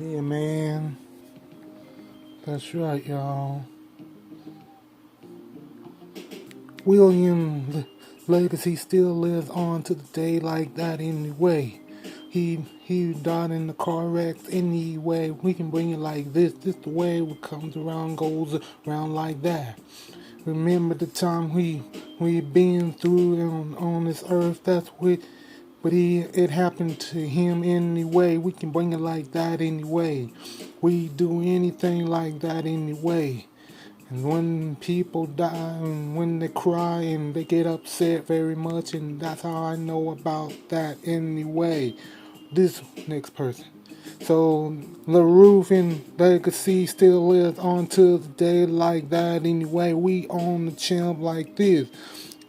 Yeah, man. That's right, y'all. William legacy still lives on to the day like that anyway. He died in the car wreck anyway. We can bring it like this. This the way it comes around, goes around like that. Remember the time we been through on this earth. That's what, but it happened to him anyway. We can bring it like that anyway. We do anything like that anyway. And when people die and when they cry and they get upset very much, and that's how I know about that anyway. This next person. So LARuth in legacy still lives on to the day like that anyway. We own the chimp like this.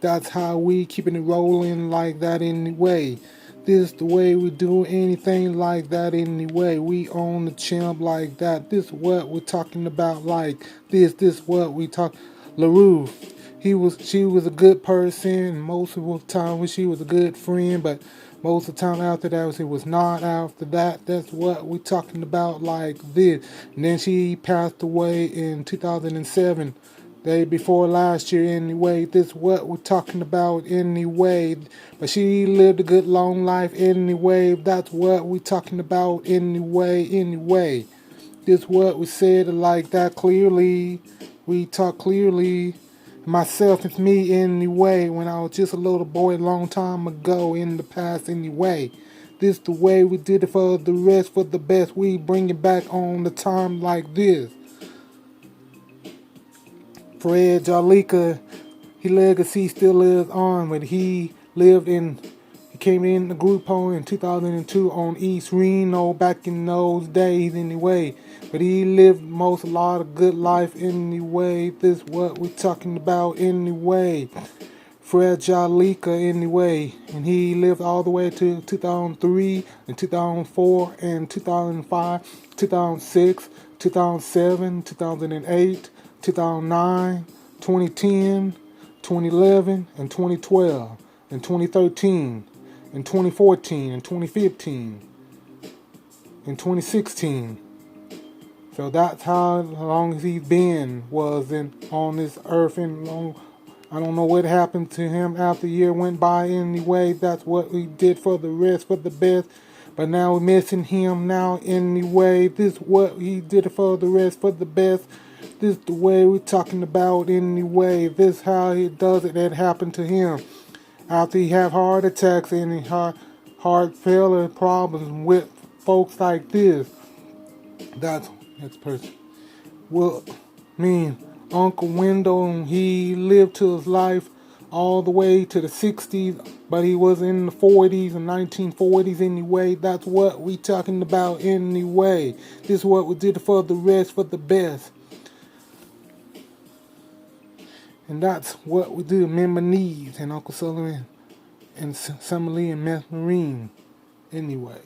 That's how we keeping it rolling like that anyway. This the way we do anything like that anyway. We own the chimp like that. This what we're talking about like this. This what we talk. LARuth. She was a good person. Most of the time she was a good friend, but most of the time after that it was not after that. That's what we're talking about like this. And then she passed away in 2007. Day before last year anyway. This what we're talking about anyway. But she lived a good long life anyway. That's what we're talking about anyway. This what we said like that clearly. We talk clearly. Myself, it's me anyway. When I was just a little boy a long time ago in the past anyway. This the way we did it for the rest, for the best. We bring it back on the time like this. Fred Jalika, his legacy still lives on, but he came in the group home in 2002 on East Reno back in those days anyway. But he lived a lot of good life anyway. This what we're talking about anyway. Fred Jalika anyway. And he lived all the way to 2003 and 2004 and 2005, 2006, 2007, 2008. 2009, 2010, 2011, and 2012, and 2013, and 2014, and 2015, and 2016. So that's how long he's been on this earth. And I don't know what happened to him after the year went by anyway. That's what we did for the rest, for the best. But now we're missing him now anyway. This what he did for the rest, for the best. This the way we're talking about anyway. This how he does it. That happened to him after he have heart attacks and heart failure problems with folks like this. That's next person. Well, Uncle Windom, he lived to his life all the way to the 60s, but he was in the 40s and 1940s anyway. That's what we talking about anyway. This is what we did for the rest, for the best. And that's what we do. Remember Neves and Uncle Sullivan and Summer Lee and Meth Marine. Anyway.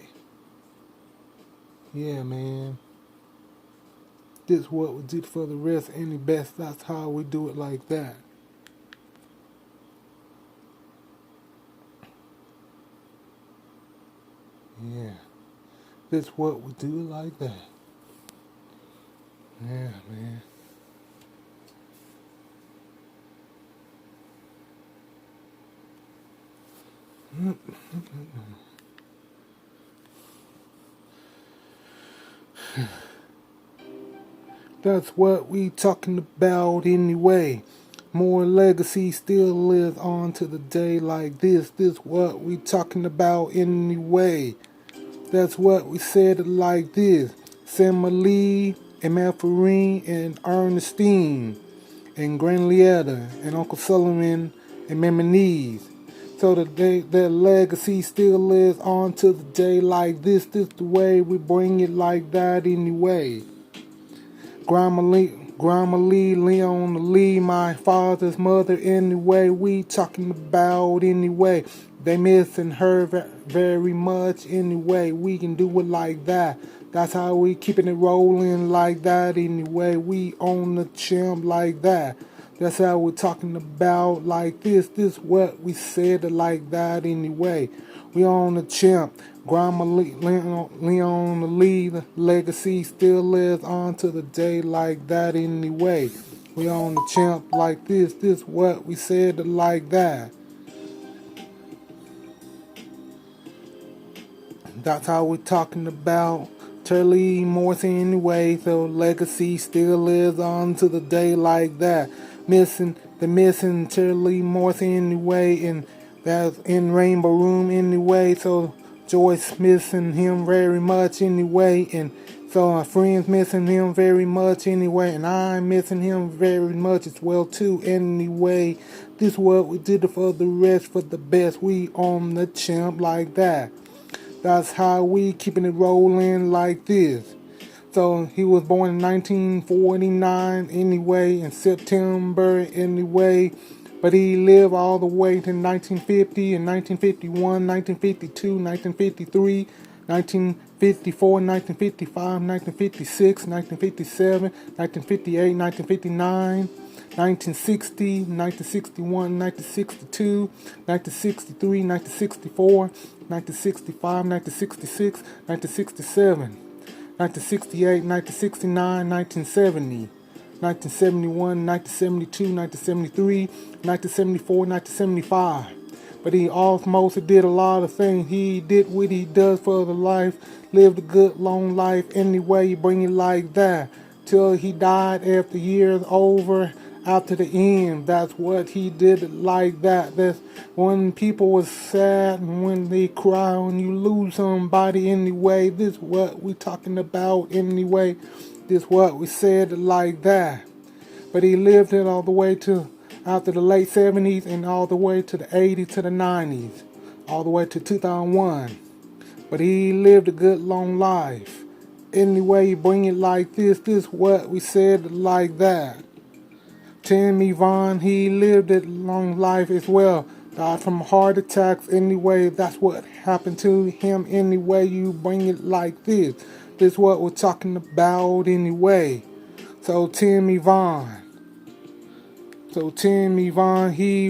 Yeah, man. This is what we did for the rest any best. That's how we do it like that. Yeah. This is what we do like that. Yeah, man. That's what we talking about anyway. More legacy still lives on to the day like this. This what we talking about anyway. That's what we said it like this. Summer Lee and Matherine and Ernestine and Granlietta and Uncle Sullivan and Memories. So that legacy still lives on to the day like this. This the way we bring it like that anyway. Grandma Lee, Leona Lee, my father's mother anyway. We talking about anyway. They missing her very much anyway. We can do it like that. That's how we keeping it rolling like that anyway. We own the chimp like that. That's how we're talking about like this. This what we said like that anyway. We on the champ. Grandma Leon the lead. Legacy still lives on to the day like that anyway. We on the champ like this. This what we said like that. That's how we're talking about Turley Morrison anyway, so legacy still lives on to the day like that. Missing Turley Morrison anyway, and that's in Rainbow Room anyway, so Joyce missing him very much anyway, and so our friends missing him very much anyway, and I'm missing him very much as well too anyway. This what we did for the rest for the best. We on the champ like that. That's how we keeping it rolling like this. So he was born in 1949 anyway, in September anyway. But he lived all the way to 1950 and 1951, 1952, 1953, 1954, 1955, 1956, 1957, 1958, 1959. 1960, 1961, 1962, 1963, 1964, 1965, 1966, 1967, 1968, 1969, 1970, 1971, 1972, 1973, 1974, 1975. But he almost did a lot of things. He did what he does for the life, lived a good long life anyway, bring it like that. Till he died after years over. After the end, that's what he did like that. That's when people was sad and when they cry when you lose somebody anyway. This what we talking about anyway. This what we said like that. But he lived it all the way to after the late 70s and all the way to the 80s to the 90s. All the way to 2001. But he lived a good long life. Anyway, you bring it like this. This what we said like that. Tim Vaughn, he lived a long life as well. Died from heart attacks anyway. That's what happened to him anyway. You bring it like this. This is what we're talking about anyway. So Tim Vaughn. He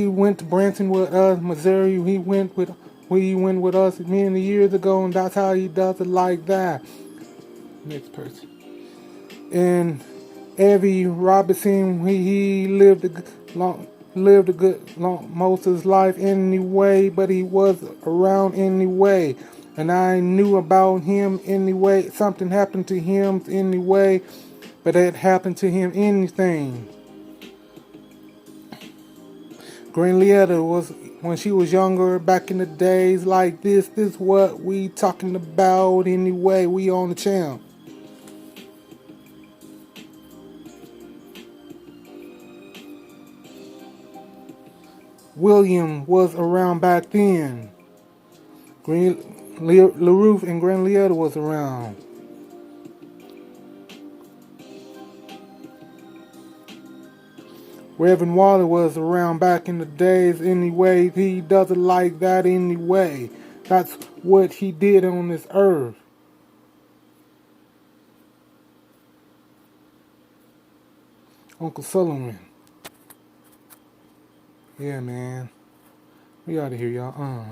went to Branson with us, Missouri. He went with us many years ago, and that's how he does it like that. Next person. And Evie Robinson, he lived a good long most of his life anyway, but he was around anyway, and I knew about him anyway. Something happened to him anyway, but it happened to him anything. Granlietta was when she was younger back in the days like this. This is what we talking about anyway. We on the channel. William was around back then. LARuth and Granlietta was around. Reverend Waller was around back in the days anyway. He does it like that anyway. That's what he did on this earth. Uncle Sullivan. Yeah, man. We out of here, y'all.